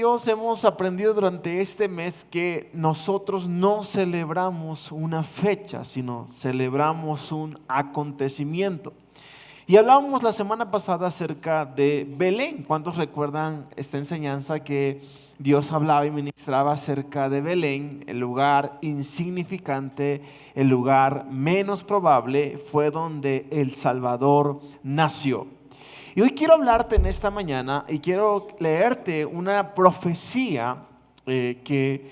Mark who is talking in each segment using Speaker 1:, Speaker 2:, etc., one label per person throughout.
Speaker 1: Dios hemos aprendido durante este mes que nosotros no celebramos una fecha, sino celebramos un acontecimiento. Y hablábamos la semana pasada acerca de Belén. ¿Cuántos recuerdan esta enseñanza que Dios hablaba y ministraba acerca de Belén? El lugar insignificante, el lugar menos probable, fue donde el Salvador nació. Y hoy quiero hablarte en esta mañana y quiero leerte una profecía que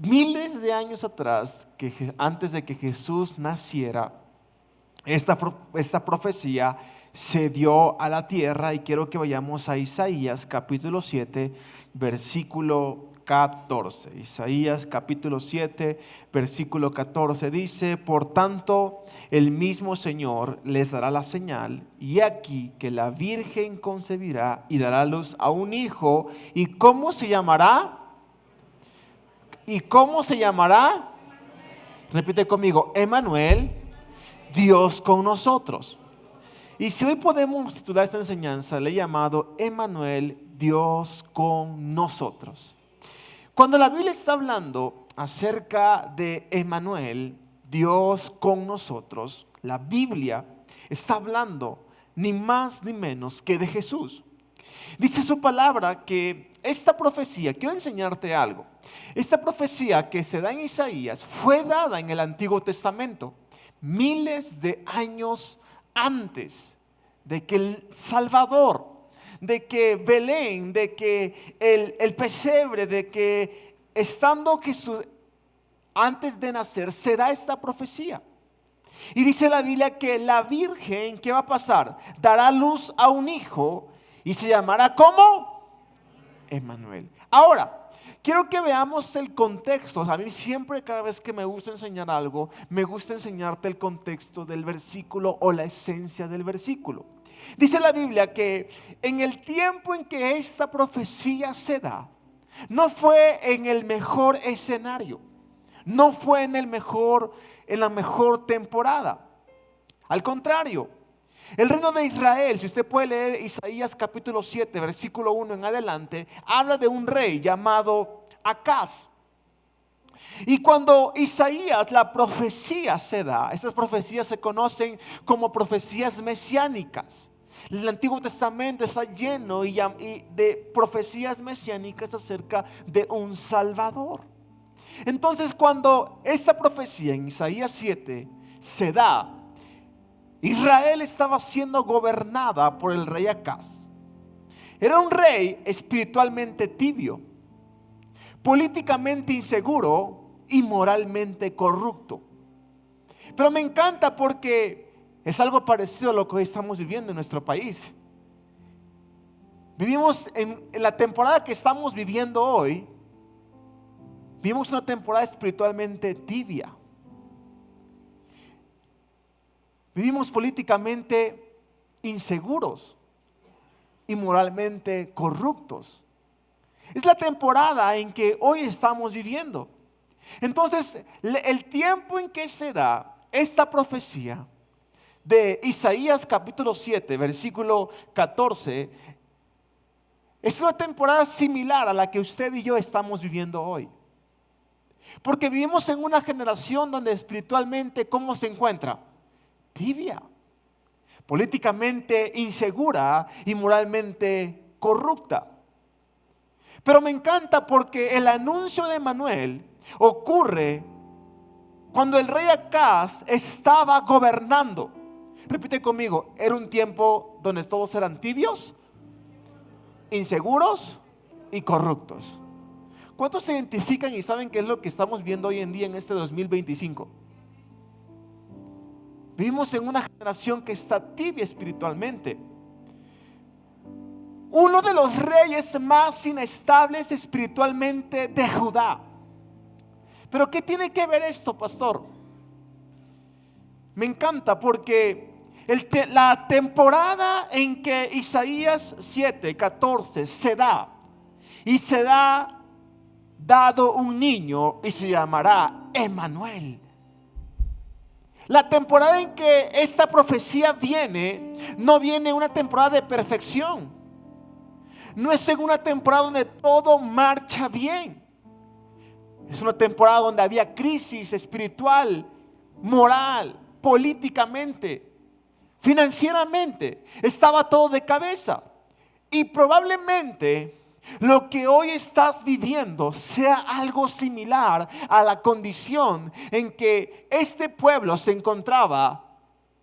Speaker 1: miles de años atrás, antes de que Jesús naciera, esta profecía se dio a la tierra. Y quiero que vayamos a Isaías capítulo 7, versículo 14. Isaías capítulo 7, versículo 14 dice: por tanto, el mismo Señor les dará la señal, y aquí que la Virgen concebirá y dará a luz a un hijo. ¿Y cómo se llamará? ¿Y cómo se llamará? Repite conmigo: Emmanuel, Dios con nosotros. Y si hoy podemos titular esta enseñanza, le he llamado Emmanuel, Dios con nosotros. Cuando la Biblia está hablando acerca de Emmanuel, Dios con nosotros, la Biblia está hablando ni más ni menos que de Jesús. Dice su palabra que esta profecía, quiero enseñarte algo. Esta profecía que se da en Isaías fue dada en el Antiguo Testamento, miles de años antes de que el Salvador, de que Belén, de que el pesebre, de que estando Jesús antes de nacer, se da esta profecía. Y dice la Biblia que la Virgen, ¿qué va a pasar? Dará luz a un hijo y se llamará ¿cómo? Emmanuel. Ahora, quiero que veamos el contexto. A mí siempre, cada vez que me gusta enseñar algo, me gusta enseñarte el contexto del versículo o la esencia del versículo. Dice la Biblia que en el tiempo en que esta profecía se da, no fue en el mejor escenario, no fue en la mejor temporada. Al contrario, el reino de Israel, si usted puede leer Isaías capítulo 7, versículo 1 en adelante, habla de un rey llamado Acaz. Y cuando Isaías, la profecía se da, estas profecías se conocen como profecías mesiánicas. El Antiguo Testamento está lleno de profecías mesiánicas acerca de un Salvador. Entonces, cuando esta profecía en Isaías 7 se da, Israel estaba siendo gobernada por el rey Acaz. Era un rey espiritualmente tibio, políticamente inseguro y moralmente corrupto. Pero me encanta porque es algo parecido a lo que hoy estamos viviendo en nuestro país. Vivimos en la temporada que estamos viviendo hoy. Vivimos una temporada espiritualmente tibia. Vivimos políticamente inseguros y moralmente corruptos. Es la temporada en que hoy estamos viviendo. Entonces, el tiempo en que se da esta profecía de Isaías capítulo 7, versículo 14, es una temporada similar a la que usted y yo estamos viviendo hoy. Porque vivimos en una generación donde espiritualmente, ¿cómo se encuentra? Tibia, políticamente insegura y moralmente corrupta. Pero me encanta porque el anuncio de Emmanuel ocurre cuando el rey Acaz estaba gobernando. Repite conmigo: era un tiempo donde todos eran tibios, inseguros y corruptos. ¿Cuántos se identifican y saben qué es lo que estamos viendo hoy en día en este 2025? Vivimos en una generación que está tibia espiritualmente. Uno de los reyes más inestables espiritualmente de Judá. Pero ¿qué tiene que ver esto, pastor? Me encanta porque la temporada en que Isaías 7:14 se da, y se da dado un niño y se llamará Emmanuel. La temporada en que esta profecía viene, no viene una temporada de perfección. no es en una temporada donde todo marcha bien. Es una temporada donde había crisis espiritual, moral, políticamente, financieramente. Estaba todo de cabeza. Y probablemente lo que hoy estás viviendo sea algo similar a la condición en que este pueblo se encontraba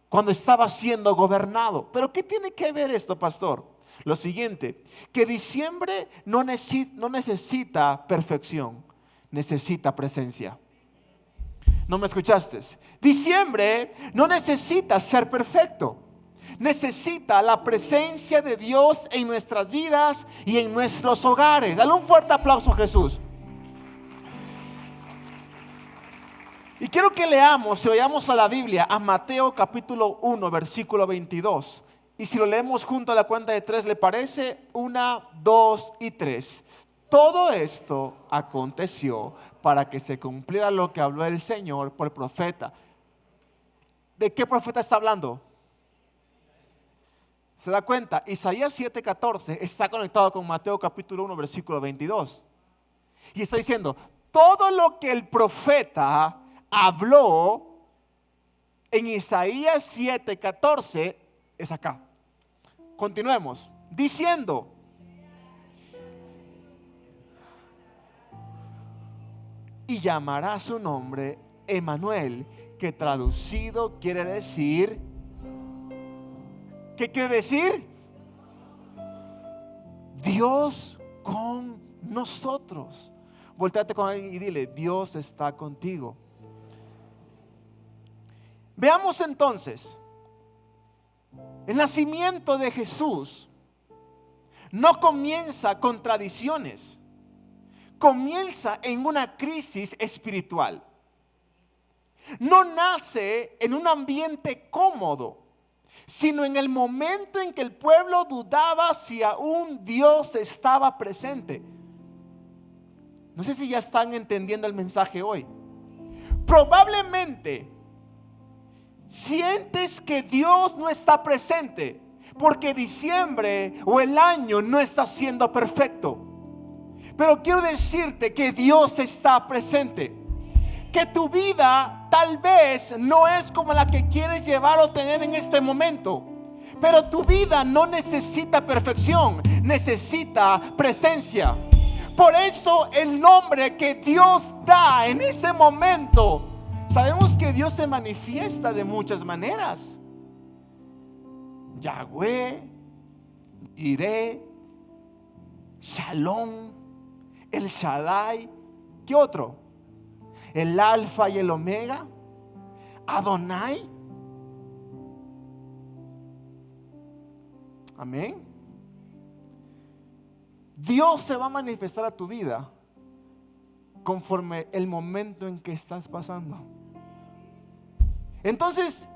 Speaker 1: cuando estaba siendo gobernado. Pero ¿qué tiene que ver esto, pastor? Lo siguiente, que diciembre no necesita perfección, necesita presencia. ¿No me escuchaste? Diciembre no necesita ser perfecto. Necesita la presencia de Dios en nuestras vidas y en nuestros hogares. Dale un fuerte aplauso a Jesús. Y quiero que leamos, si vayamos a la Biblia, a Mateo capítulo 1, versículo 22. Y si lo leemos junto a la cuenta de 3, ¿le parece? 1, 2 y 3. Todo esto aconteció para que se cumpliera lo que habló el Señor por el profeta. ¿De qué profeta está hablando? ¿Se da cuenta? Isaías 7:14 está conectado con Mateo capítulo 1, versículo 22. Y está diciendo, todo lo que el profeta habló en Isaías 7:14 es acá. Continuemos. Diciendo, y llamará su nombre Emmanuel, que traducido quiere decir, ¿qué quiere decir? Dios con nosotros. Voltéate con alguien y dile, Dios está contigo. Veamos entonces, el nacimiento de Jesús no comienza con tradiciones, comienza en una crisis espiritual. No nace en un ambiente cómodo, sino en el momento en que el pueblo dudaba si aún Dios estaba presente. No sé si ya están entendiendo el mensaje hoy. Probablemente sientes que Dios no está presente porque diciembre o el año no está siendo perfecto. Pero quiero decirte que Dios está presente, que tu vida tal vez no es como la que quieres llevar o tener en este momento, pero tu vida no necesita perfección, necesita presencia. Por eso el nombre que Dios da en ese momento, sabemos que Dios se manifiesta de muchas maneras. Yahweh, Iré, Shalom, El Shaddai. ¿Qué otro? El Alfa y el Omega, Adonai. Amén. Dios se va a manifestar a tu vida conforme el momento en que estás pasando. Entonces,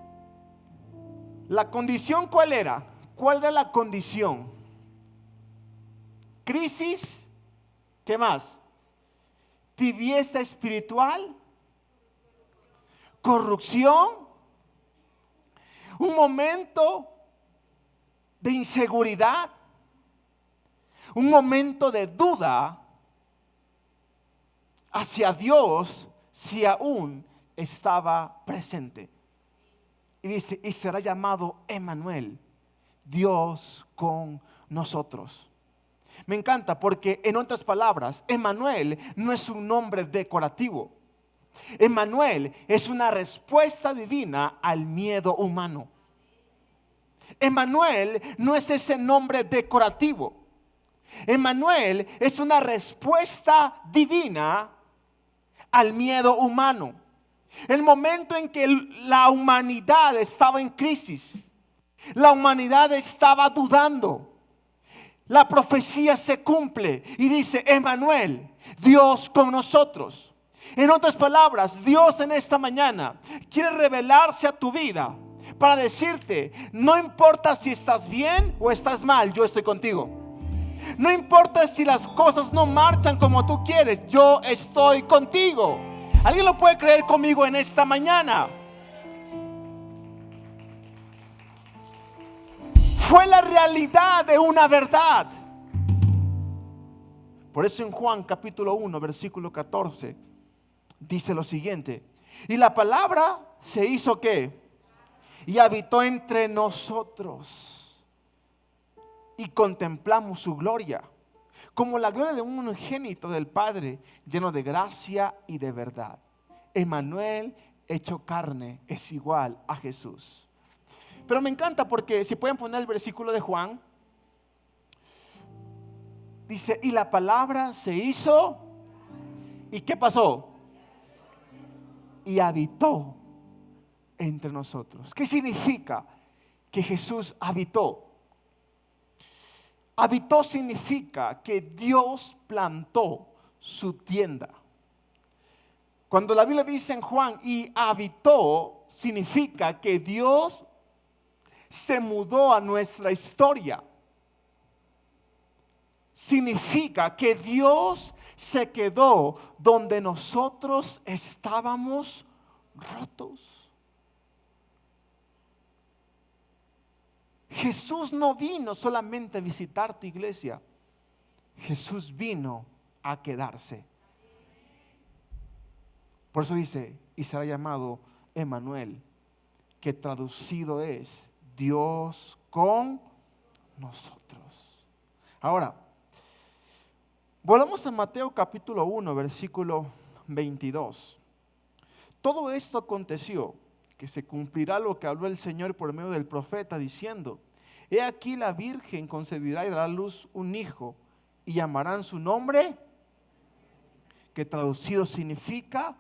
Speaker 1: ¿la condición cuál era? ¿Cuál era la condición? Crisis, ¿qué más? Tibieza espiritual, corrupción, un momento de inseguridad, un momento de duda hacia Dios si aún estaba presente. Y dice, y será llamado Emmanuel, Dios con nosotros. Me encanta porque, en otras palabras, Emmanuel no es un nombre decorativo. Emmanuel es una respuesta divina al miedo humano. Emmanuel no es ese nombre decorativo. Emmanuel es una respuesta divina al miedo humano. El momento en que la humanidad estaba en crisis, la humanidad estaba dudando, la profecía se cumple y dice Emmanuel, Dios con nosotros. En otras palabras, Dios en esta mañana quiere revelarse a tu vida para decirte, no importa si estás bien o estás mal, yo estoy contigo. No importa si las cosas no marchan como tú quieres, yo estoy contigo. ¿Alguien lo puede creer conmigo en esta mañana? Fue la realidad de una verdad. Por eso en Juan capítulo 1, versículo 14, dice lo siguiente: y la palabra se hizo ¿qué? Y habitó entre nosotros. Y contemplamos su gloria, como la gloria de un unigénito del Padre, lleno de gracia y de verdad. Emmanuel, hecho carne, es igual a Jesús. Pero me encanta porque si pueden poner el versículo de Juan, dice: y la palabra se hizo. ¿Y qué pasó? Y habitó entre nosotros. ¿Qué significa que Jesús habitó? Habitó significa que Dios plantó su tienda. Cuando la Biblia dice en Juan y habitó, significa que Dios se mudó a nuestra historia. Significa que Dios se quedó donde nosotros estábamos rotos. Jesús no vino solamente a visitar tu iglesia. Jesús vino a quedarse. Por eso dice: y será llamado Emmanuel, que traducido es Dios con nosotros. Ahora, volvamos a Mateo capítulo 1, versículo 22. Todo esto aconteció, que se cumplirá lo que habló el Señor por medio del profeta, diciendo: he aquí la virgen concebirá y dará a luz un hijo, y llamarán su nombre, que traducido significa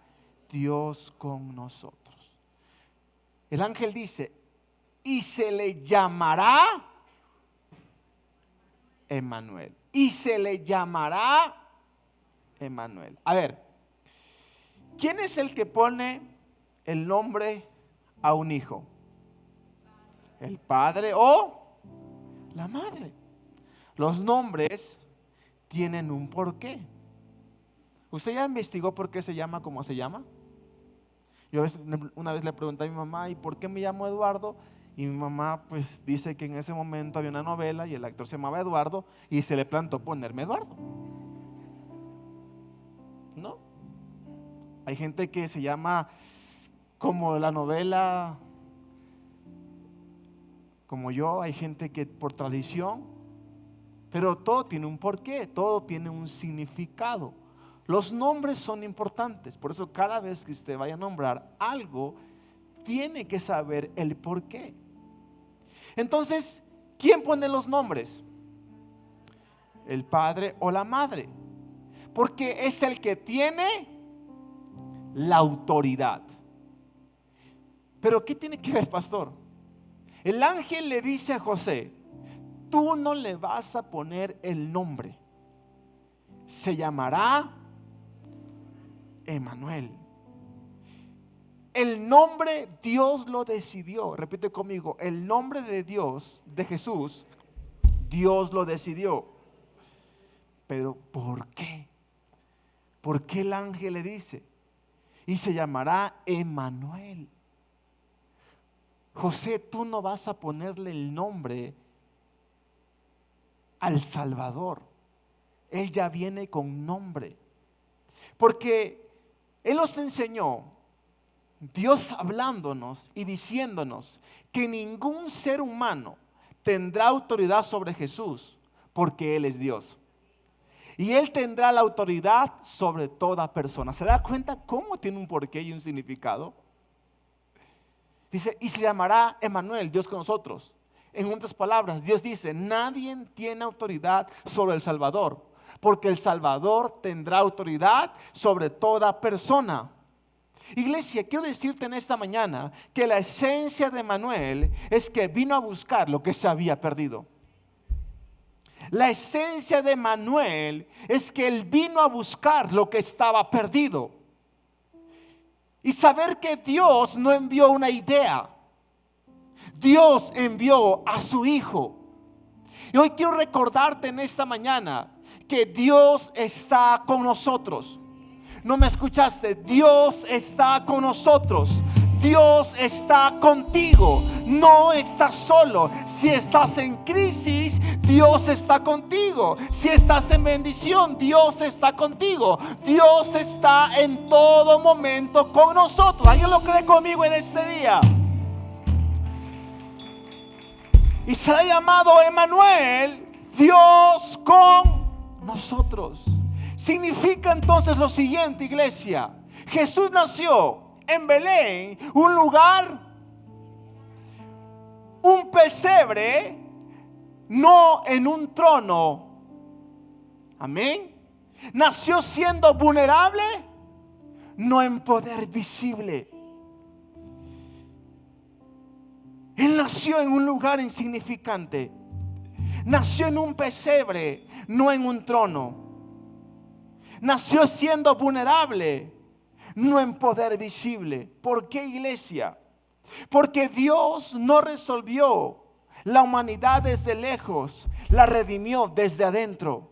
Speaker 1: Dios con nosotros. El ángel dice: y se le llamará Emmanuel. Y se le llamará Emmanuel. A ver, ¿quién es el que pone el nombre a un hijo? ¿El padre o la madre? Los nombres tienen un porqué. ¿Usted ya investigó por qué se llama como se llama? Yo una vez le pregunté a mi mamá: ¿y por qué me llamo Eduardo? Y mi mamá pues dice que en ese momento había una novela y el actor se llamaba Eduardo y se le plantó ponerme Eduardo. ¿No? Hay gente que se llama como la novela, como yo. Hay gente que por tradición. Pero todo tiene un porqué, todo tiene un significado. Los nombres son importantes. Por eso cada vez que usted vaya a nombrar algo, tiene que saber el porqué. Entonces, ¿quién pone los nombres? El padre o la madre, porque es el que tiene la autoridad. Pero ¿qué tiene que ver, pastor? El ángel le dice a José: tú no le vas a poner el nombre, se llamará Emmanuel. El nombre Dios lo decidió. Repite conmigo: el nombre de Dios, de Jesús, Dios lo decidió. Pero ¿por qué? ¿Por qué el ángel le dice? Y se llamará Emmanuel. José, tú no vas a ponerle el nombre al Salvador. Él ya viene con nombre. Porque Él nos enseñó, Dios hablándonos y diciéndonos que ningún ser humano tendrá autoridad sobre Jesús, porque Él es Dios. Y Él tendrá la autoridad sobre toda persona. ¿Se da cuenta cómo tiene un porqué y un significado? Dice: y se llamará Emmanuel, Dios con nosotros. En otras palabras, Dios dice: nadie tiene autoridad sobre el Salvador, porque el Salvador tendrá autoridad sobre toda persona. Iglesia, quiero decirte en esta mañana que la esencia de Emmanuel es que vino a buscar lo que se había perdido. La esencia de Emmanuel es que Él vino a buscar lo que estaba perdido. Y saber que Dios no envió una idea, Dios envió a su Hijo. Y hoy quiero recordarte en esta mañana que Dios está con nosotros. ¿No me escuchaste? Dios está con nosotros. Dios está contigo, no estás solo. Si estás en crisis, Dios está contigo. Si estás en bendición, Dios está contigo. Dios está en todo momento con nosotros. ¿Alguien lo cree conmigo en este día? Y será llamado Emmanuel, Dios con nosotros. Significa entonces lo siguiente, iglesia: Jesús nació en Belén, un lugar, un pesebre, no en un trono. Amén. Nació siendo vulnerable, no en poder visible. Él nació en un lugar insignificante. Nació en un pesebre, no en un trono. Nació siendo vulnerable, no en poder visible. ¿Por qué, iglesia? Porque Dios no resolvió la humanidad desde lejos, la redimió desde adentro.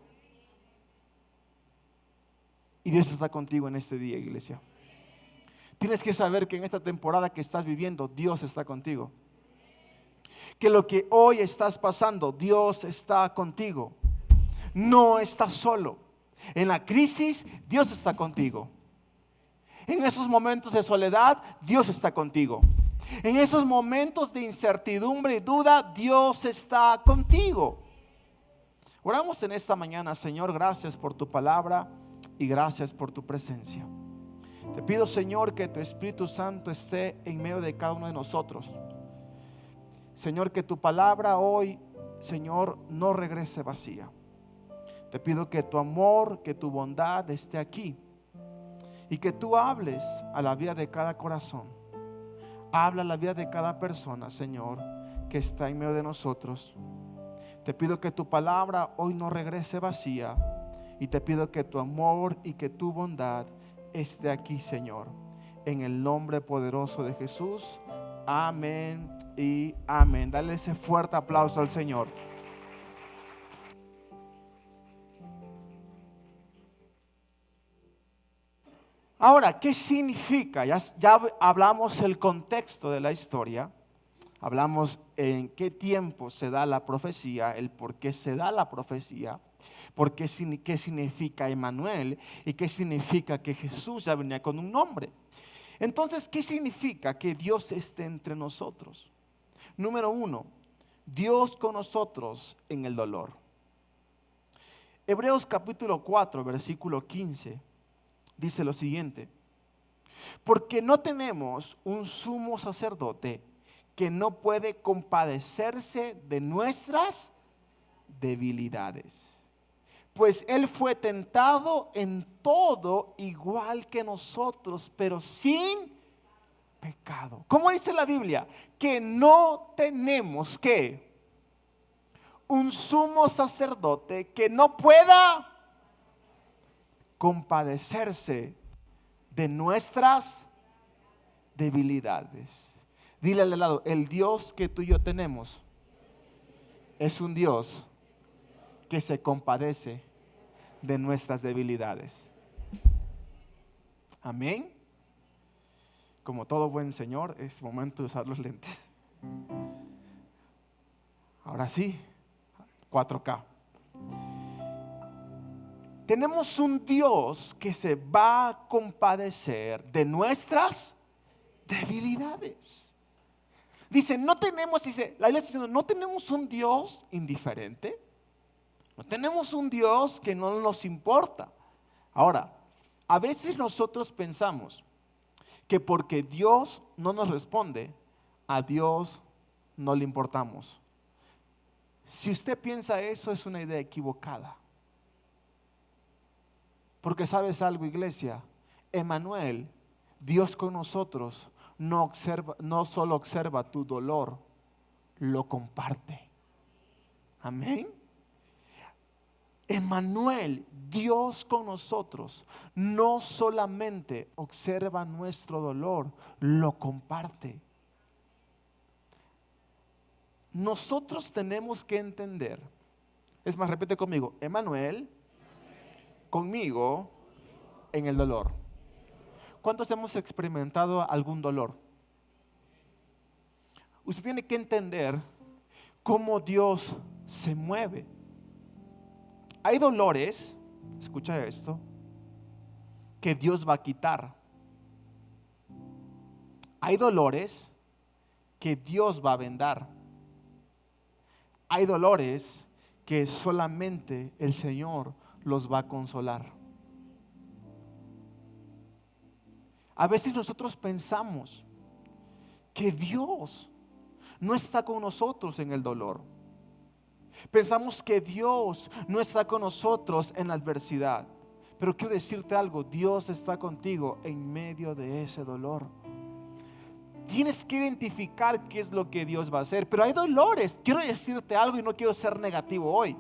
Speaker 1: Y Dios está contigo en este día, iglesia. Tienes que saber que en esta temporada que estás viviendo, Dios está contigo. Que lo que hoy estás pasando, Dios está contigo. No estás solo. En la crisis, Dios está contigo. En esos momentos de soledad, Dios está contigo. En esos momentos de incertidumbre y duda, Dios está contigo. Oramos en esta mañana. Señor, gracias por tu palabra y gracias por tu presencia. Te pido, Señor, que tu Espíritu Santo esté en medio de cada uno de nosotros. Señor, que tu palabra hoy, Señor, no regrese vacía. Te pido que tu amor, que tu bondad esté aquí y que tú hables a la vida de cada corazón. Habla a la vida de cada persona, Señor, que está en medio de nosotros. Te pido que tu palabra hoy no regrese vacía y te pido que tu amor y que tu bondad esté aquí, Señor. En el nombre poderoso de Jesús. Amén y amén. Dale ese fuerte aplauso al Señor. Ahora, ¿qué significa? Ya hablamos el contexto de la historia. Hablamos en qué tiempo se da la profecía, el por qué se da la profecía, qué significa Emmanuel y qué significa que Jesús ya venía con un nombre. Entonces, ¿qué significa que Dios esté entre nosotros? Número 1, Dios con nosotros en el dolor. Hebreos capítulo 4, versículo 15, dice lo siguiente: porque no tenemos un sumo sacerdote que no puede compadecerse de nuestras debilidades, pues Él fue tentado en todo igual que nosotros, pero sin pecado. ¿Cómo dice la Biblia? Que no tenemos que un sumo sacerdote que no pueda compadecerse de nuestras debilidades. Dile al lado: el Dios que tú y yo tenemos es un Dios que se compadece de nuestras debilidades. Amén. Como todo buen señor, es momento de usar los lentes. Ahora sí, 4K. Tenemos un Dios que se va a compadecer de nuestras debilidades. Dice, la Biblia está diciendo, no tenemos un Dios indiferente. No tenemos un Dios que no nos importa. Ahora, a veces nosotros pensamos que porque Dios no nos responde, a Dios no le importamos. Si usted piensa eso, es una idea equivocada. Porque sabes algo, iglesia, Emmanuel, Dios con nosotros, no solo observa tu dolor, lo comparte. Amén. Emmanuel, Dios con nosotros, no solamente observa nuestro dolor, lo comparte. Nosotros tenemos que entender, es más, repite conmigo: Emmanuel, conmigo en el dolor. ¿Cuántos hemos experimentado algún dolor? usted tiene que entender cómo Dios se mueve. Hay dolores, escucha esto, que Dios va a quitar. Hay dolores que Dios va a vendar. Hay dolores que solamente el Señor los va a consolar. A veces nosotros pensamos que Dios no está con nosotros en el dolor. Pensamos que Dios no está con nosotros en la adversidad. Pero quiero decirte algo, Dios está contigo en medio de ese dolor. Tienes que identificar qué es lo que Dios va a hacer. Pero hay dolores. Quiero decirte algo y no quiero ser negativo hoy.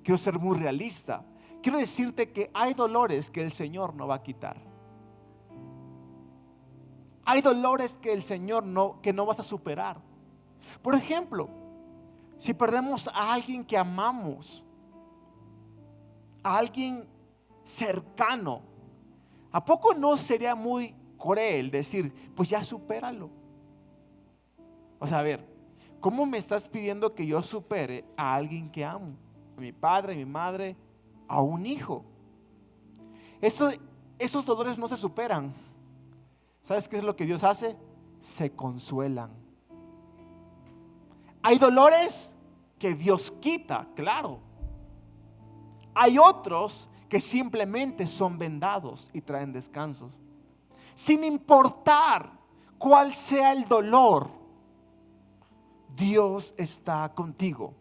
Speaker 1: Quiero ser muy realista. Quiero decirte que hay dolores que el Señor no va a quitar. Hay dolores que el Señor que no vas a superar. Por ejemplo, si perdemos a alguien que amamos, a alguien cercano, ¿a poco no sería muy cruel decir, pues ya supéralo? O sea, a ver, ¿cómo me estás pidiendo que yo supere a alguien que amo? A mi padre, a mi madre, a un hijo. Esos dolores no se superan. ¿Sabes qué es lo que Dios hace? Se consuelan. Hay dolores que Dios quita, claro. Hay otros que simplemente son vendados y traen descansos. Sin importar cuál sea el dolor, Dios está contigo.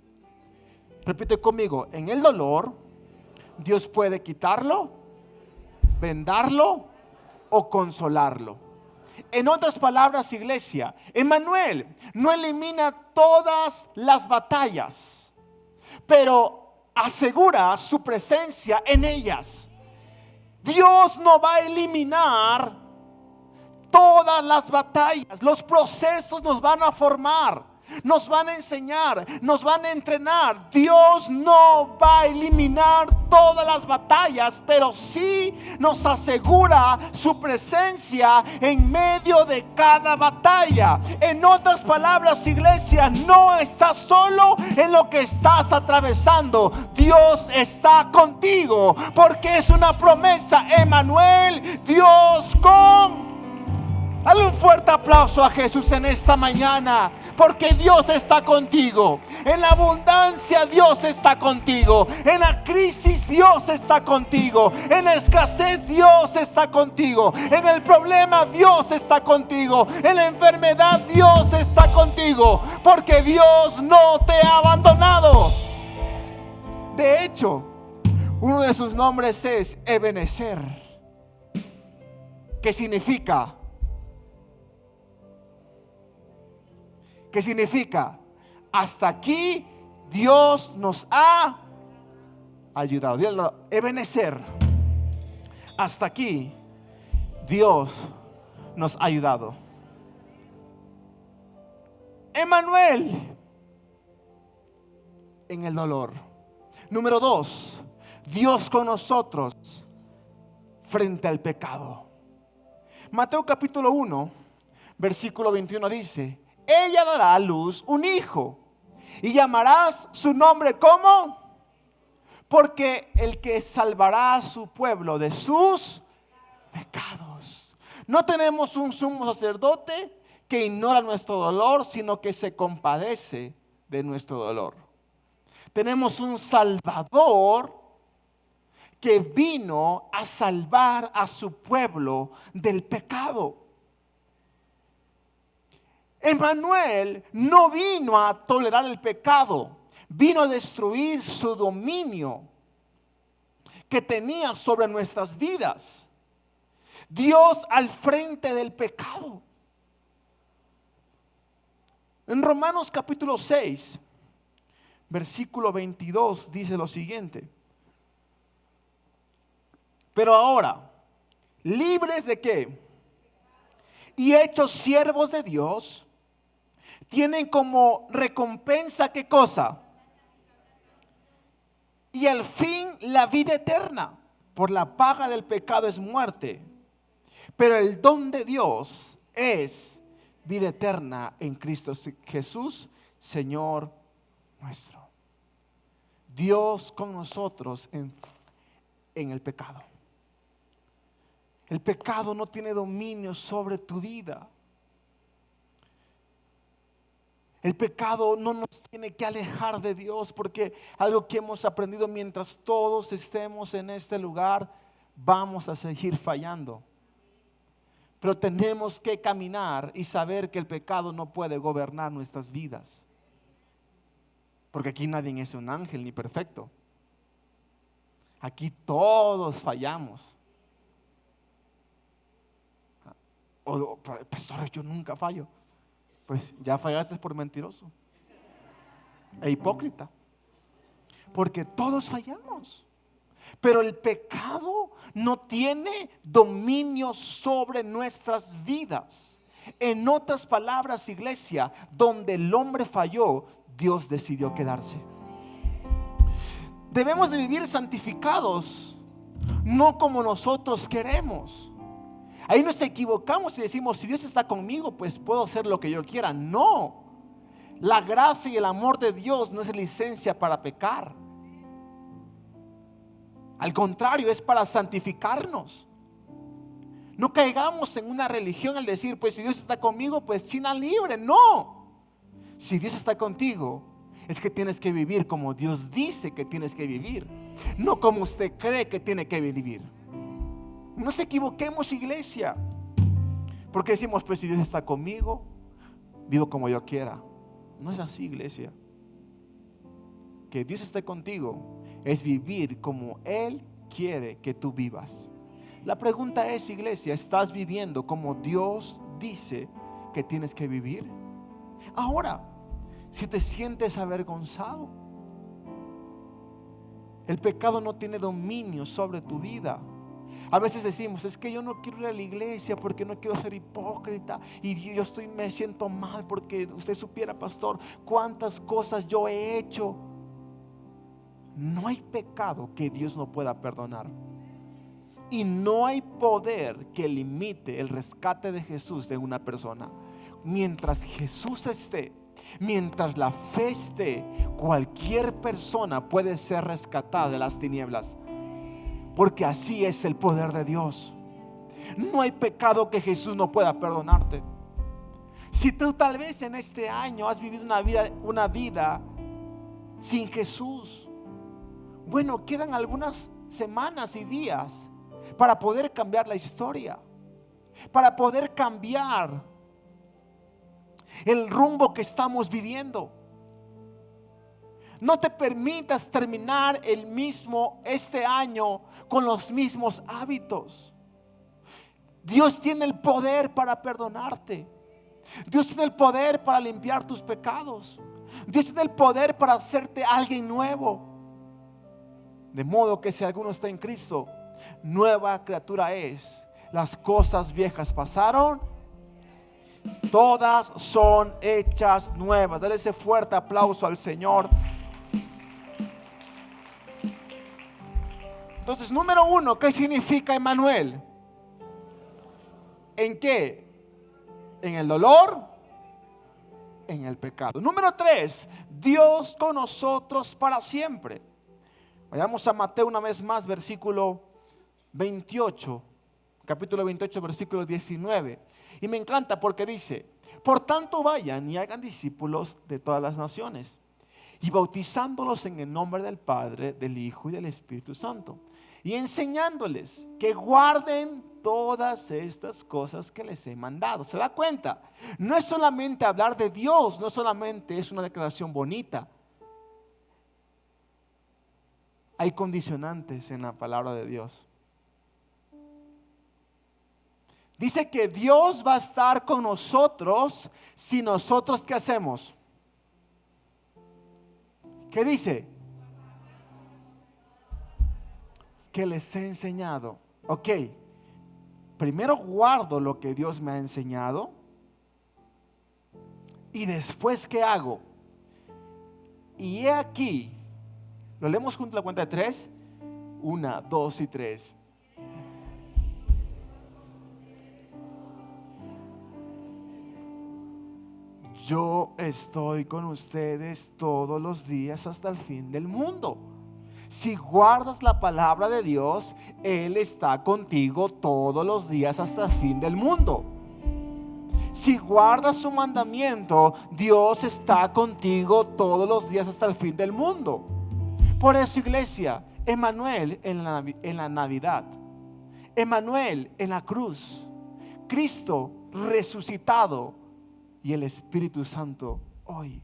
Speaker 1: Repite conmigo, en el dolor, Dios puede quitarlo, vendarlo o consolarlo. En otras palabras, iglesia, Emmanuel no elimina todas las batallas, pero asegura su presencia en ellas. Dios no va a eliminar todas las batallas. Los procesos nos van a formar, nos van a enseñar, nos van a entrenar. Dios no va a eliminar todas las batallas, pero sí nos asegura su presencia en medio de cada batalla. En otras palabras, iglesia, no estás solo en lo que estás atravesando. Dios está contigo, porque es una promesa. Emmanuel, Dios con. Dale un fuerte aplauso a Jesús en esta mañana, porque Dios está contigo. En la abundancia Dios está contigo. En la crisis Dios está contigo. En la escasez Dios está contigo. En el problema Dios está contigo. En la enfermedad Dios está contigo, porque Dios no te ha abandonado. De hecho, uno de sus nombres es Ebenezer, que significa hasta aquí Dios nos ha ayudado. Dígalo, Ebenezer, hasta aquí Dios nos ha ayudado. Emmanuel, en el dolor. Número 2, Dios con nosotros frente al pecado. Mateo capítulo 1 versículo 21 dice: ella dará a luz un hijo y llamarás su nombre ¿cómo? Porque el que salvará a su pueblo de sus pecados. No tenemos un sumo sacerdote que ignora nuestro dolor, sino que se compadece de nuestro dolor. Tenemos un Salvador que vino a salvar a su pueblo del pecado. Emmanuel no vino a tolerar el pecado, vino a destruir su dominio que tenía sobre nuestras vidas. Dios al frente del pecado. En Romanos capítulo 6, versículo 22 dice lo siguiente: pero ahora, libres de ¿qué? Y hechos siervos de Dios, tienen como recompensa ¿qué cosa? Y al fin la vida eterna, por la paga del pecado es muerte, pero el don de Dios es vida eterna en Cristo Jesús, Señor nuestro. Dios con nosotros en el pecado. El pecado no tiene dominio sobre tu vida. El pecado no nos tiene que alejar de Dios, porque algo que hemos aprendido: mientras todos estemos en este lugar, vamos a seguir fallando. Pero tenemos que caminar y saber que el pecado no puede gobernar nuestras vidas. Porque aquí nadie es un ángel ni perfecto. Aquí todos fallamos. Pastor, yo nunca fallo. Pues ya fallaste por mentiroso e hipócrita. Porque todos fallamos. Pero el pecado no tiene dominio sobre nuestras vidas. En otras palabras, iglesia, donde el hombre falló, Dios decidió quedarse. Debemos de vivir santificados, no como nosotros queremos. Ahí nos equivocamos y decimos: si Dios está conmigo, pues puedo hacer lo que yo quiera. No, la gracia y el amor de Dios no es licencia para pecar. Al contrario, es para santificarnos. No caigamos en una religión al decir: pues si Dios está conmigo, pues China libre. No, si Dios está contigo, es que tienes que vivir como Dios dice que tienes que vivir, no como usted cree que tiene que vivir. No nos equivoquemos, iglesia, porque decimos: pues si Dios está conmigo, vivo como yo quiera. No es así, iglesia. Que Dios esté contigo es vivir como Él quiere que tú vivas. La pregunta es, iglesia, ¿estás viviendo como Dios dice que tienes que vivir? Ahora, si te sientes avergonzado, el pecado no tiene dominio sobre tu vida. A veces decimos: es que yo no quiero ir a la iglesia porque no quiero ser hipócrita, y me siento mal porque usted supiera, pastor, cuántas cosas yo he hecho. No hay pecado que Dios no pueda perdonar, y no hay poder que limite el rescate de Jesús de una persona. Mientras Jesús esté, mientras la fe esté, cualquier persona puede ser rescatada de las tinieblas, porque así es el poder de Dios. No hay pecado que Jesús no pueda perdonarte. Si tú tal vez en este año has vivido una vida sin Jesús, bueno, quedan algunas semanas y días para poder cambiar la historia, para poder cambiar el rumbo que estamos viviendo. No te permitas terminar este año con los mismos hábitos. Dios tiene el poder para perdonarte. Dios tiene el poder para limpiar tus pecados. Dios tiene el poder para hacerte alguien nuevo. De modo que si alguno está en Cristo, nueva criatura es. Las cosas viejas pasaron, todas son hechas nuevas. Dale ese fuerte aplauso al Señor. Entonces, número 1, ¿qué significa Emmanuel? ¿En qué? En el dolor, en el pecado. Número 3, Dios con nosotros para siempre. Vayamos a Mateo una vez más, versículo 28, capítulo 28, versículo 19. Y me encanta porque dice: por tanto vayan y hagan discípulos de todas las naciones, y bautizándolos en el nombre del Padre, del Hijo y del Espíritu Santo, y enseñándoles que guarden todas estas cosas que les he mandado. ¿Se da cuenta? No es solamente hablar de Dios, no solamente es una declaración bonita. Hay condicionantes en la palabra de Dios. Dice que Dios va a estar con nosotros si nosotros, ¿qué hacemos? ¿Qué dice? Que les he enseñado. Ok, primero guardo lo que Dios me ha enseñado, y después ¿qué hago? Y he aquí, lo leemos junto a la cuenta de 3. 1, 2 y 3. yo estoy con ustedes todos los días hasta el fin del mundo. Si guardas la palabra de Dios, Él está contigo todos los días hasta el fin del mundo. Si guardas su mandamiento, Dios está contigo todos los días hasta el fin del mundo. Por eso, iglesia, Emmanuel en la Navidad, Emmanuel en la cruz, Cristo resucitado y el Espíritu Santo hoy.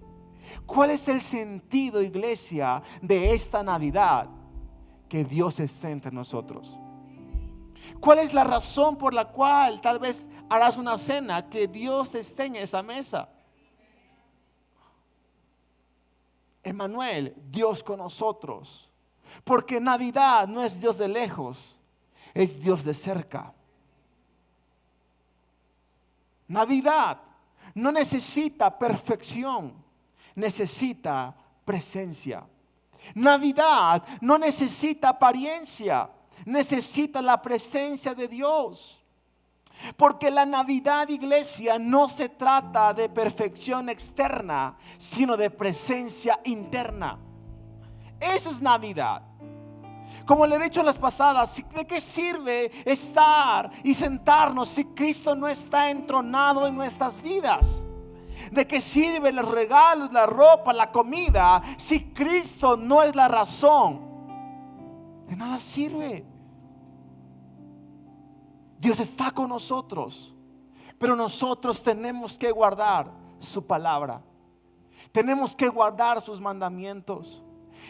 Speaker 1: ¿Cuál es el sentido, iglesia, de esta Navidad? Que Dios esté entre nosotros. ¿Cuál es la razón por la cual tal vez harás una cena? Que Dios esté en esa mesa. Emmanuel, Dios con nosotros. Porque Navidad no es Dios de lejos, es Dios de cerca. Navidad no necesita perfección, necesita presencia. Navidad no necesita apariencia, necesita la presencia de Dios. Porque la Navidad, iglesia, no se trata de perfección externa, sino de presencia interna. Eso es Navidad. Como le he dicho en las pasadas, ¿de qué sirve estar y sentarnos si Cristo no está entronado en nuestras vidas? ¿De qué sirven los regalos, la ropa, la comida, si Cristo no es la razón? De nada sirve. Dios está con nosotros, pero nosotros tenemos que guardar su palabra. Tenemos que guardar sus mandamientos.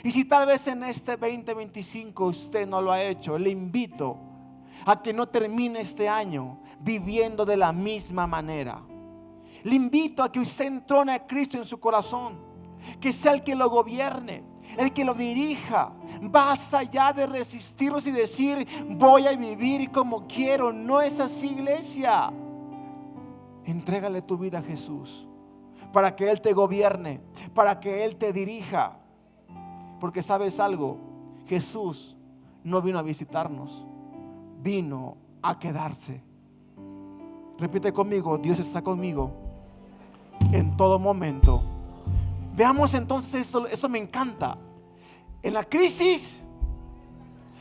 Speaker 1: Y si tal vez en este 2025 usted no lo ha hecho, le invito a que no termine este año viviendo de la misma manera. Le invito a que usted entrone a Cristo en su corazón, que sea el que lo gobierne, el que lo dirija. Basta ya de resistirnos y decir voy a vivir como quiero. No es así, iglesia. Entrégale tu vida a Jesús para que Él te gobierne, para que Él te dirija. Porque sabes algo, Jesús no vino a visitarnos, vino a quedarse. Repite conmigo, Dios está conmigo en todo momento. Veamos entonces esto me encanta. En la crisis,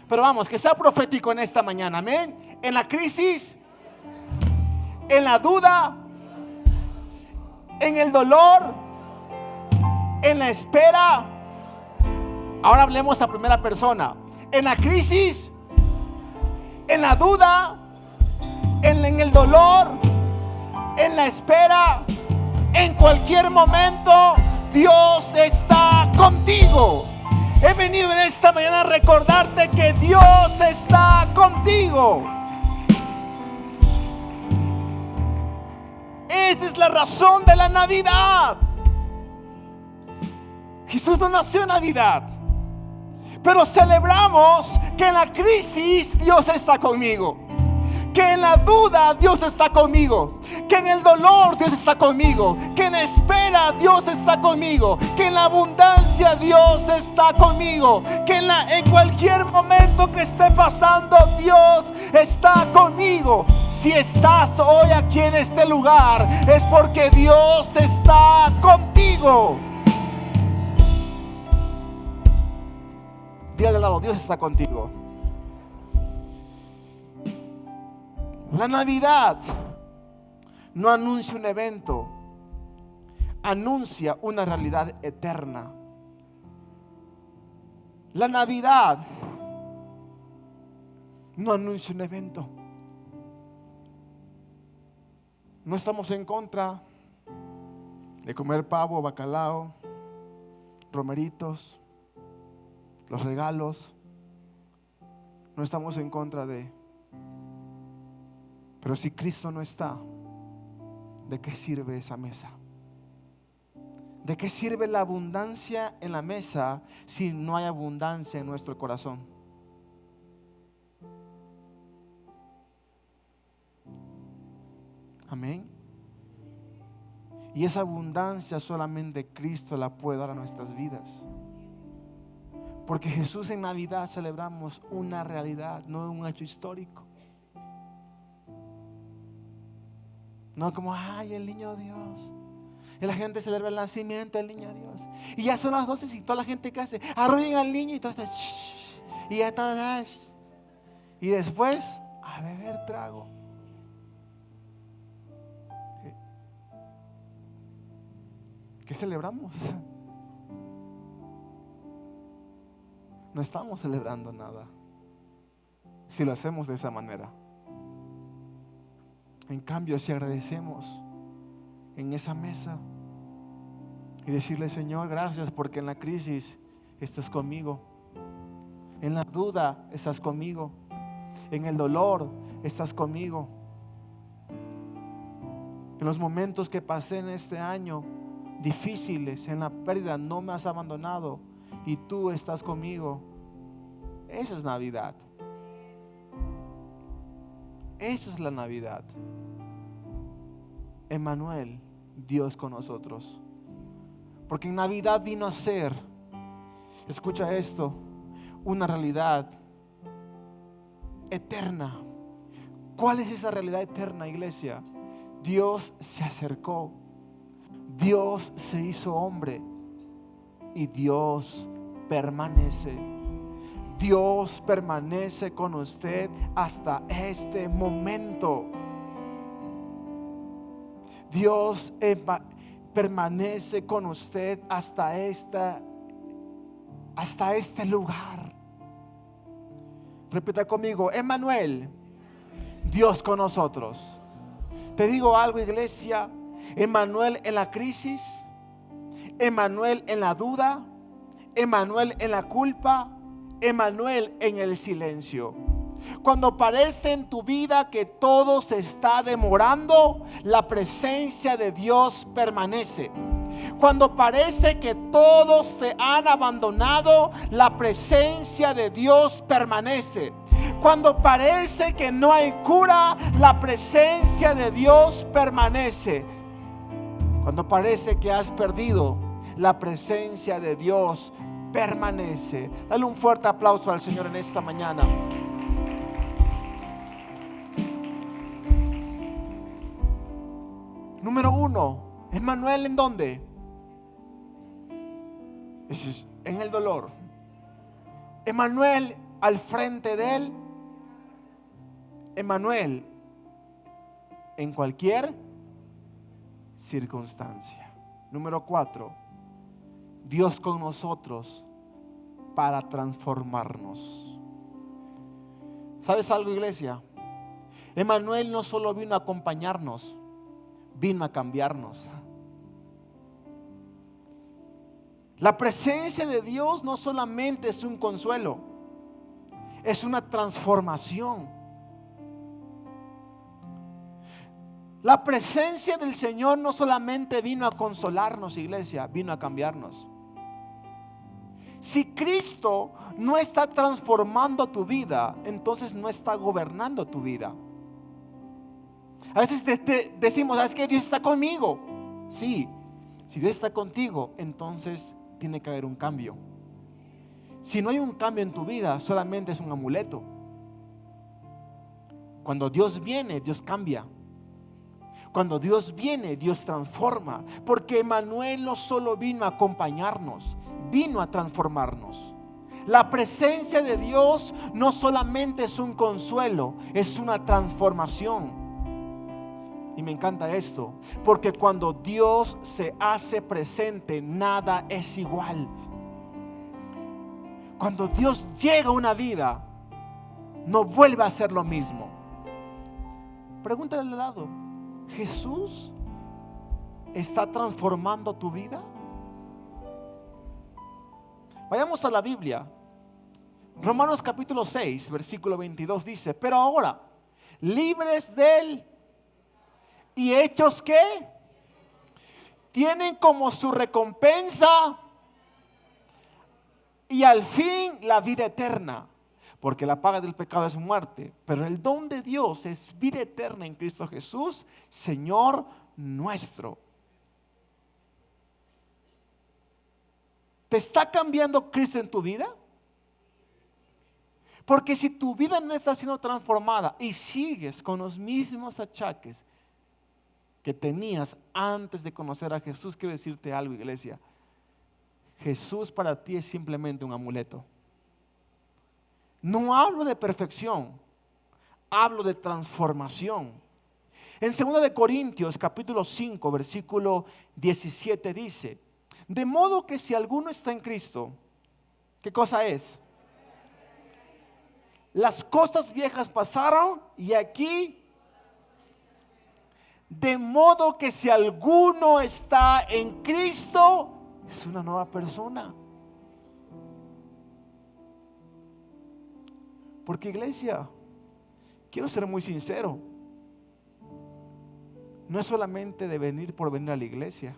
Speaker 1: pero vamos, que sea profético en esta mañana, amén. En la crisis, en la duda, en el dolor, en la espera. Ahora hablemos a primera persona. En la crisis, en la duda, en el dolor, en la espera, en cualquier momento, Dios está contigo. He venido en esta mañana a recordarte que Dios está contigo. Esa es la razón de la Navidad. Jesús no nació en Navidad, pero celebramos que en la crisis Dios está conmigo, que en la duda Dios está conmigo, que en el dolor Dios está conmigo, que en la espera Dios está conmigo, que en la abundancia Dios está conmigo, que en cualquier momento que esté pasando Dios está conmigo. Si estás hoy aquí en este lugar es porque Dios está contigo. Dile al lado, Dios está contigo. La Navidad no anuncia un evento, anuncia una realidad eterna. La Navidad no anuncia un evento. No estamos en contra de comer pavo, bacalao, romeritos, los regalos. No estamos en contra de. Pero si Cristo no está, ¿de qué sirve esa mesa? ¿De qué sirve la abundancia en la mesa si no hay abundancia en nuestro corazón? Amén. Y esa abundancia solamente Cristo la puede dar a nuestras vidas. Porque Jesús en Navidad celebramos una realidad, no un hecho histórico. No como, ay, el niño Dios. Y la gente celebra el nacimiento del niño Dios. Y ya son las 12 y toda la gente que hace, arrullen al niño y todo está, y ya está. Y después a beber trago. ¿Qué celebramos? No estamos celebrando nada si lo hacemos de esa manera. En cambio, si agradecemos en esa mesa y decirle: Señor, gracias porque en la crisis estás conmigo, en la duda estás conmigo, en el dolor estás conmigo, en los momentos que pasé en este año difíciles, en la pérdida, no me has abandonado y tú estás conmigo. Eso es Navidad. Eso es la Navidad. Emmanuel, Dios con nosotros. Porque en Navidad vino a ser, escucha esto, una realidad eterna. ¿Cuál es esa realidad eterna, iglesia? Dios se acercó, Dios se hizo hombre y Dios permanece. Dios permanece con usted hasta este momento. Dios permanece con usted hasta este lugar. Repita conmigo: Emmanuel, Dios con nosotros. Te digo algo, iglesia: Emmanuel en la crisis, Emmanuel en la duda, Emmanuel en la culpa, Emmanuel en el silencio. Cuando parece en tu vida que todo se está demorando, la presencia de Dios permanece. Cuando parece que todos te han abandonado, la presencia de Dios permanece. Cuando parece que no hay cura, la presencia de Dios permanece. Cuando parece que has perdido, la presencia de Dios permanece. Dale un fuerte aplauso al Señor en esta mañana. Número 1, Emmanuel, ¿en dónde? En el dolor. Emmanuel al frente de él. Emmanuel en cualquier circunstancia. Número 4, Dios con nosotros para transformarnos. ¿Sabes algo, iglesia? Emmanuel no solo vino a acompañarnos, vino a cambiarnos. La presencia de Dios no solamente es un consuelo, es una transformación. La presencia del Señor no solamente vino a consolarnos, iglesia, vino a cambiarnos. Si Cristo no está transformando tu vida, entonces no está gobernando tu vida. A veces decimos: ¿sabes qué? Dios está conmigo. Sí, si Dios está contigo, entonces tiene que haber un cambio. Si no hay un cambio en tu vida, solamente es un amuleto. Cuando Dios viene, Dios cambia. Cuando Dios viene, Dios transforma. Porque Emmanuel no solo vino a acompañarnos, vino a transformarnos. La presencia de Dios no solamente es un consuelo, es una transformación. Y me encanta esto, porque cuando Dios se hace presente, nada es igual. Cuando Dios llega a una vida, no vuelve a ser lo mismo. Pregúntale al lado: ¿Jesús está transformando tu vida? Vayamos a la Biblia. Romanos capítulo 6, versículo 22 dice: pero ahora, libres de él y hechos que tienen como su recompensa y al fin la vida eterna. Porque la paga del pecado es muerte, pero el don de Dios es vida eterna en Cristo Jesús, Señor nuestro. ¿Te está cambiando Cristo en tu vida? Porque si tu vida no está siendo transformada y sigues con los mismos achaques, que tenías antes de conocer a Jesús, quiero decirte algo, iglesia. Jesús para ti es simplemente un amuleto. No hablo de perfección, hablo de transformación. En 2 de Corintios capítulo 5 versículo 17 dice: de modo que si alguno está en Cristo, ¿qué cosa es? Las cosas viejas pasaron y aquí, de modo que si alguno está en Cristo, es una nueva persona. Porque, iglesia, quiero ser muy sincero, no es solamente de venir por venir a la iglesia.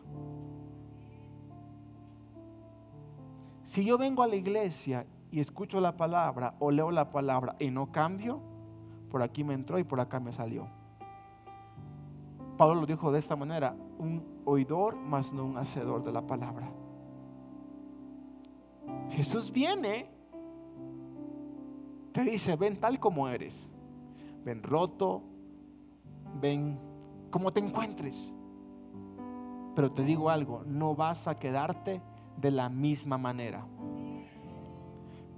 Speaker 1: Si yo vengo a la iglesia y escucho la palabra o leo la palabra y no cambio, por aquí me entró y por acá me salió. Pablo lo dijo de esta manera: un oidor más no un hacedor de la palabra. Jesús viene, te dice: ven tal como eres, ven roto, ven como te encuentres, pero te digo algo, no vas a quedarte de la misma manera.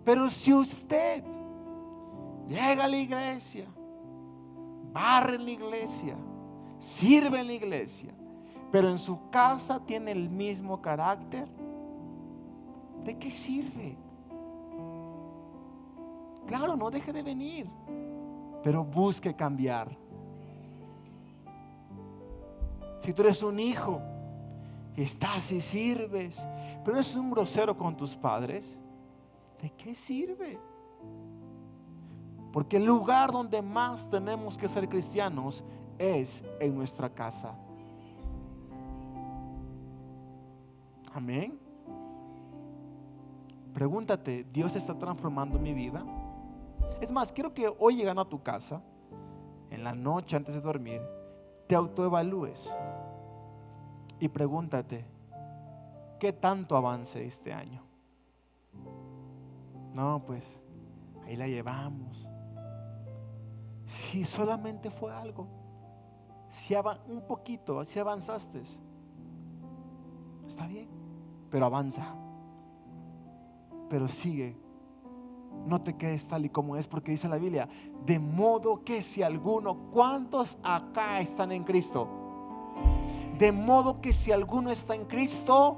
Speaker 1: Pero si usted llega a la iglesia, barre en la iglesia, sirve en la iglesia, pero en su casa tiene el mismo carácter, ¿de qué sirve? Claro, no deje de venir, pero busque cambiar. Si tú eres un hijo y estás y sirves, pero eres un grosero con tus padres, ¿de qué sirve? Porque el lugar donde más tenemos que ser cristianos es en nuestra casa. Amén. Pregúntate: ¿Dios está transformando mi vida? Es más, quiero que hoy, llegando a tu casa, en la noche antes de dormir, te autoevalúes y pregúntate: ¿qué tanto avance este año? No, pues ahí la llevamos. Si solamente fue algo, si un poquito, si avanzaste, está bien, pero avanza, pero sigue. No te quedes tal y como es, porque dice la Biblia: de modo que si alguno, ¿cuántos acá están en Cristo? De modo que si alguno está en Cristo,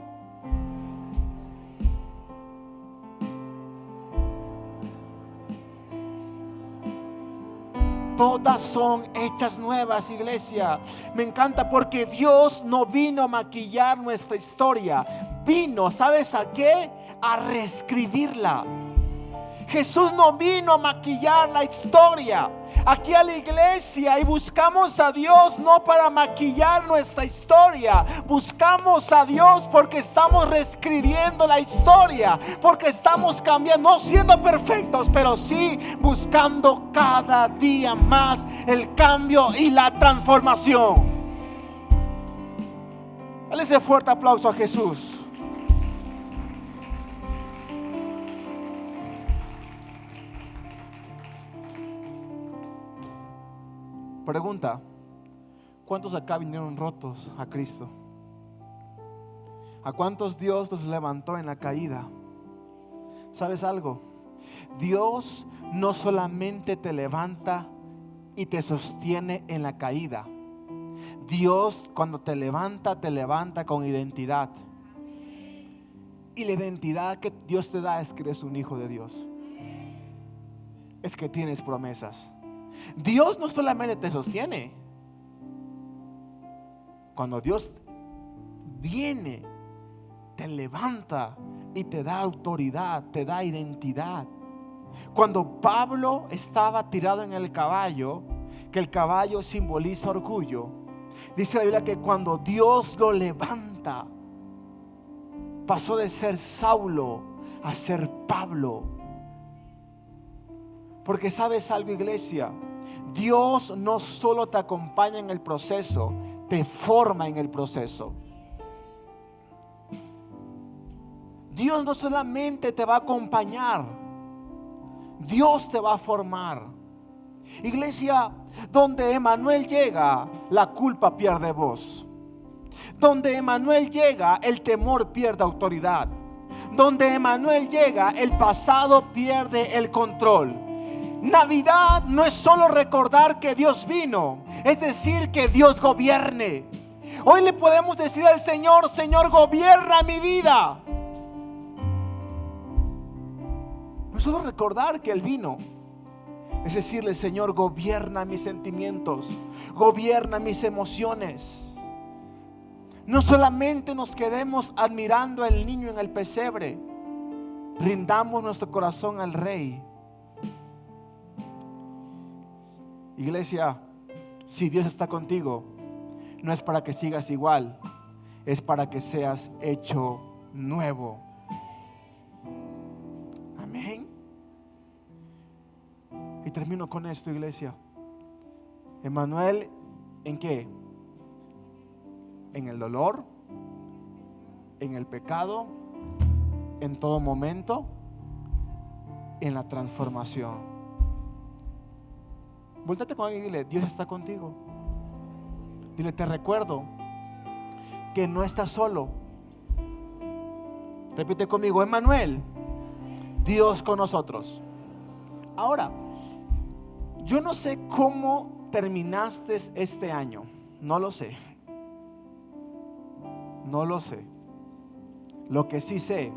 Speaker 1: todas son hechas nuevas, iglesia. Me encanta porque Dios no vino a maquillar nuestra historia, vino, ¿sabes a qué? A reescribirla. Jesús no vino a maquillar la historia. Aquí a la iglesia y buscamos a Dios no para maquillar nuestra historia. Buscamos a Dios porque estamos reescribiendo la historia, porque estamos cambiando, no siendo perfectos, pero sí buscando cada día más el cambio y la transformación. Dale ese fuerte aplauso a Jesús. Pregunta: ¿cuántos acá vinieron rotos a Cristo? ¿A cuántos Dios los levantó en la caída? ¿Sabes algo? Dios no solamente te levanta y te sostiene en la caída. Dios, cuando te levanta con identidad. Y la identidad que Dios te da es que eres un hijo de Dios. Es que tienes promesas. Dios no solamente te sostiene. Cuando Dios viene, te levanta y te da autoridad, te da identidad. Cuando Pablo estaba tirado en el caballo, que el caballo simboliza orgullo, dice la Biblia que cuando Dios lo levanta, pasó de ser Saulo a ser Pablo. Porque sabes algo, iglesia, Dios no solo te acompaña en el proceso, te forma en el proceso. Dios no solamente te va a acompañar, Dios te va a formar. Iglesia, donde Emmanuel llega, la culpa pierde voz. Donde Emmanuel llega, el temor pierde autoridad. Donde Emmanuel llega, el pasado pierde el control. Navidad no es solo recordar que Dios vino, es decir, que Dios gobierne. Hoy le podemos decir al Señor: Señor, gobierna mi vida. No es solo recordar que Él vino, es decirle: Señor, gobierna mis sentimientos, gobierna mis emociones. No solamente nos quedemos admirando al niño en el pesebre, rindamos nuestro corazón al Rey. Iglesia, si Dios está contigo, no es para que sigas igual, es para que seas hecho nuevo. Amén. Y termino con esto, iglesia. Emmanuel, ¿en qué? En el dolor, en el pecado, en todo momento, en la transformación. Voltate con alguien y dile: Dios está contigo. Dile: te recuerdo que no estás solo. Repite conmigo: Emmanuel, Dios con nosotros. Ahora, yo no sé cómo terminaste este año. No lo sé. No lo sé. Lo que sí sé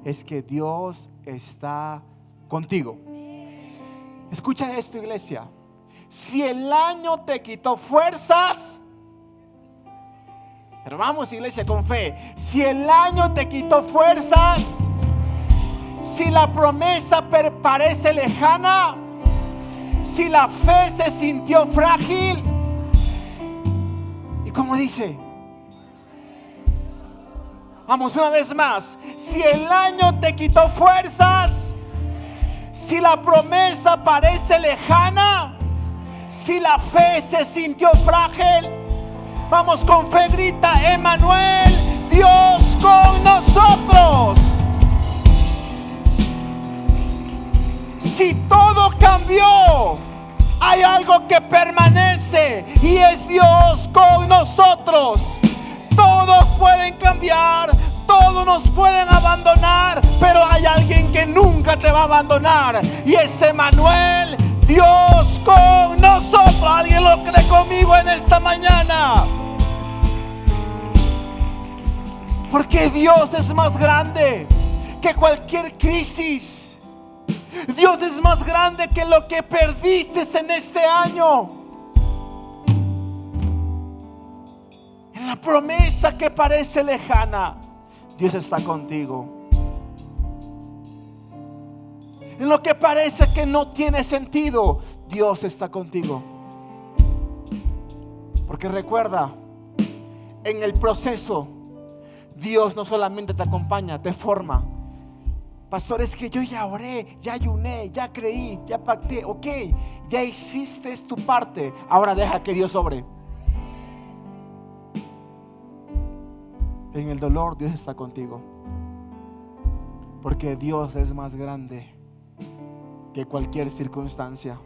Speaker 1: es que Dios está contigo. Escucha esto, iglesia. Si el año te quitó fuerzas, pero vamos, iglesia, con fe. Si el año te quitó fuerzas, si la promesa parece lejana, si la fe se sintió frágil, y como dice, vamos una vez más. Si el año te quitó fuerzas, si la promesa parece lejana, si la fe se sintió frágil, vamos, con fe grita: Emmanuel, Dios con nosotros. Si todo cambió, hay algo que permanece y es Dios con nosotros. Todos pueden cambiar, todos nos pueden abandonar, pero hay alguien que nunca te va a abandonar, y es Emmanuel, Dios con nosotros. ¿Alguien lo cree conmigo en esta mañana? Porque Dios es más grande que cualquier crisis. Dios es más grande que lo que perdiste en este año. En la promesa que parece lejana, Dios está contigo. En lo que parece que no tiene sentido, Dios está contigo. Porque recuerda, en el proceso, Dios no solamente te acompaña, te forma. Pastor, es que yo ya oré, ya ayuné, ya creí, ya pacté. Ok, ya hiciste tu parte. Ahora deja que Dios obre. En el dolor, Dios está contigo. Porque Dios es más grande que cualquier circunstancia.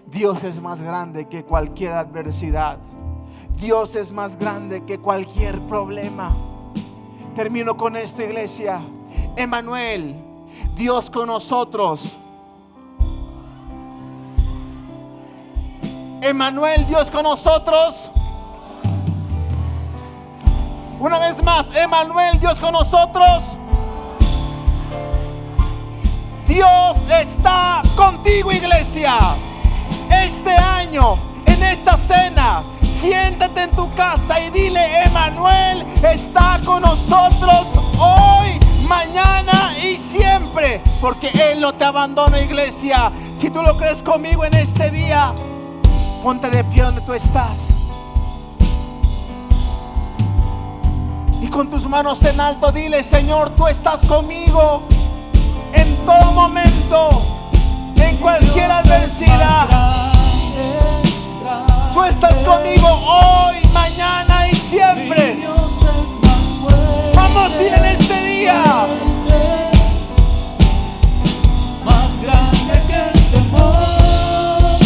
Speaker 1: Dios es más grande que cualquier adversidad. Dios es más grande que cualquier problema. Termino con esto, iglesia. Emmanuel, Dios con nosotros. Emmanuel, Dios con nosotros. Una vez más, Emmanuel, Dios con nosotros. Dios está contigo, iglesia. Este año, en esta cena, siéntate en tu casa y dile: Emmanuel está con nosotros hoy, mañana y siempre, porque Él no te abandona, iglesia. Si tú lo crees conmigo en este día, ponte de pie donde tú estás y con tus manos en alto dile: Señor, tú estás conmigo en todo momento, en cualquier adversidad. Tú estás conmigo hoy, mañana y siempre. Vamos bien este día.
Speaker 2: Más grande que el temor.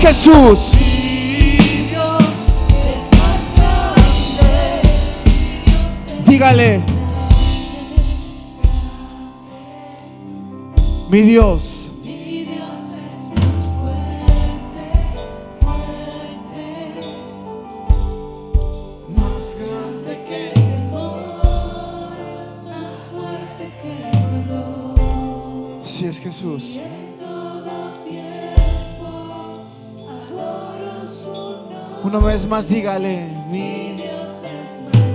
Speaker 2: Jesús. Dígale, mi Dios
Speaker 3: es más fuerte, fuerte, más grande que el temor, más fuerte que el dolor.
Speaker 2: Si es Jesús.
Speaker 3: Y en todo tiempo adoro su nombre.
Speaker 2: Una vez más dígale, mi
Speaker 3: Dios es más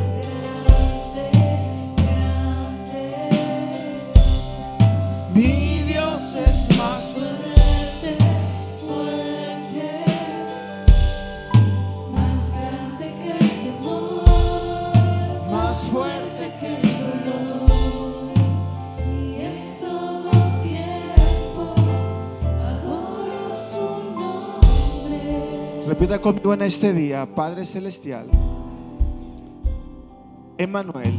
Speaker 3: grande, grande.
Speaker 2: mi Dios es más
Speaker 3: Fuerte, fuerte, más grande que el temor,
Speaker 2: más fuerte que
Speaker 3: el dolor. Y en todo tiempo adoro su nombre.
Speaker 2: Repita conmigo en este día, Padre Celestial, Emmanuel,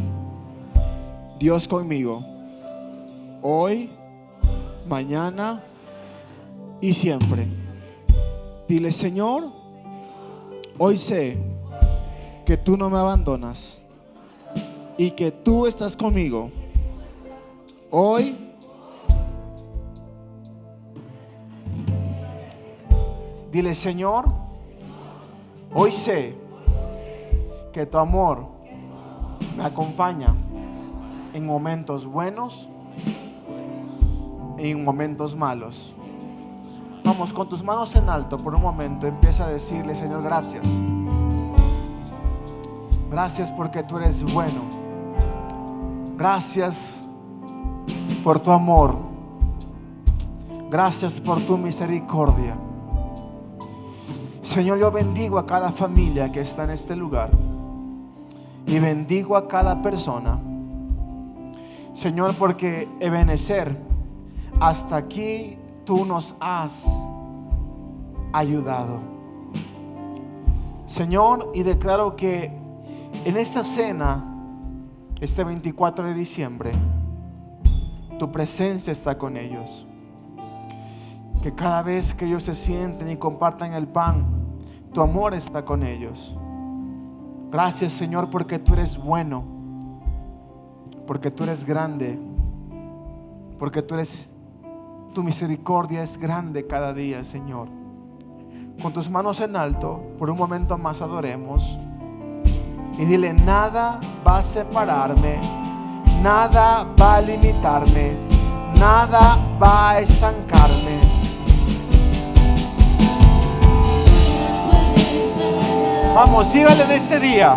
Speaker 2: Dios conmigo, hoy, mañana y siempre. Dile, Señor, hoy sé que tú no me abandonas y que tú estás conmigo. Hoy dile, Señor, hoy sé que tu amor me acompaña en momentos buenos y en momentos malos. Vamos, con tus manos en alto por un momento, empieza a decirle, Señor, gracias. Gracias porque tú eres bueno. Gracias por tu amor. Gracias por tu misericordia. Señor, yo bendigo a cada familia que está en este lugar y bendigo a cada persona, Señor, porque Ebenezer, hasta aquí tú nos has ayudado, Señor, y declaro que en esta cena, este 24 de diciembre, tu presencia está con ellos. Que cada vez que ellos se sienten y compartan el pan, tu amor está con ellos. Gracias, Señor, porque tú eres bueno, porque tú eres grande, porque tu misericordia es grande cada día, Señor. Con tus manos en alto, por un momento más adoremos y dile, nada va a separarme, nada va a limitarme, nada va a estancarme. Vamos, sígale en este día.